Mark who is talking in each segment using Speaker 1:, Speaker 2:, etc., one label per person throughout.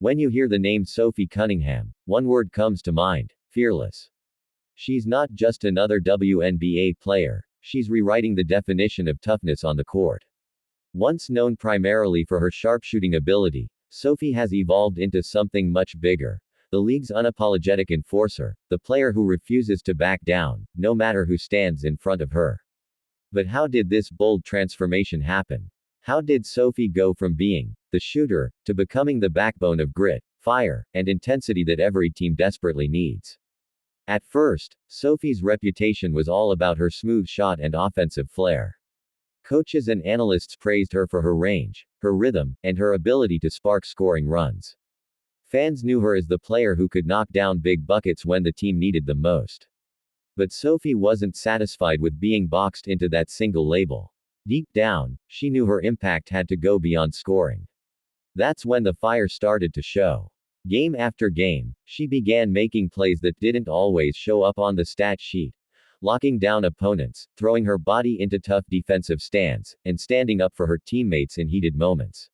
Speaker 1: When you hear the name Sophie Cunningham, one word comes to mind: fearless. She's not just another WNBA player, she's rewriting the definition of toughness on the court. Once known primarily for her sharpshooting ability, Sophie has evolved into something much bigger: the league's unapologetic enforcer, the player who refuses to back down, no matter who stands in front of her. But how did this bold transformation happen? How did Sophie go from being the shooter to becoming the backbone of grit, fire, and intensity that every team desperately needs? At first, Sophie's reputation was all about her smooth shot and offensive flair. Coaches and analysts praised her for her range, her rhythm, and her ability to spark scoring runs. Fans knew her as the player who could knock down big buckets when the team needed them most. But Sophie wasn't satisfied with being boxed into that single label. Deep down, she knew her impact had to go beyond scoring. That's when the fire started to show. Game after game, she began making plays that didn't always show up on the stat sheet: locking down opponents, throwing her body into tough defensive stands, and standing up for her teammates in heated moments.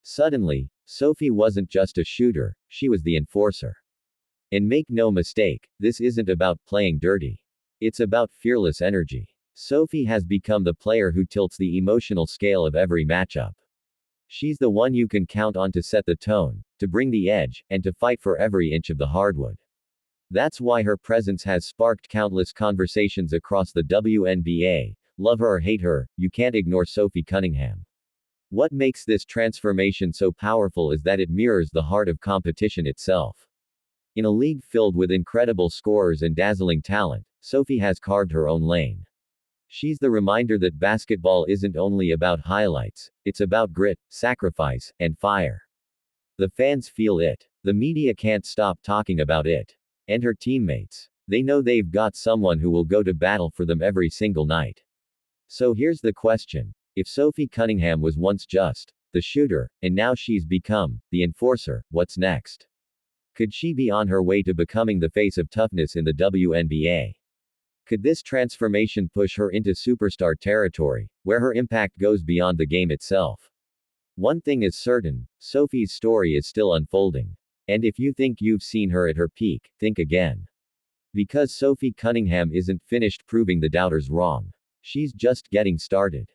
Speaker 1: Suddenly, Sophie wasn't just a shooter, she was the enforcer. And make no mistake, this isn't about playing dirty. It's about fearless energy. Sophie has become the player who tilts the emotional scale of every matchup. She's the one you can count on to set the tone, to bring the edge, and to fight for every inch of the hardwood. That's why her presence has sparked countless conversations across the WNBA. Love her or hate her, you can't ignore Sophie Cunningham. What makes this transformation so powerful is that it mirrors the heart of competition itself. In a league filled with incredible scorers and dazzling talent, Sophie has carved her own lane. She's the reminder that basketball isn't only about highlights, it's about grit, sacrifice, and fire. The fans feel it. The media can't stop talking about it. And her teammates. They know they've got someone who will go to battle for them every single night. So here's the question: if Sophie Cunningham was once just the shooter, and now she's become the enforcer, what's next? Could she be on her way to becoming the face of toughness in the WNBA? Could this transformation push her into superstar territory, where her impact goes beyond the game itself? One thing is certain: Sophie's story is still unfolding. And if you think you've seen her at her peak, think again. Because Sophie Cunningham isn't finished proving the doubters wrong. She's just getting started.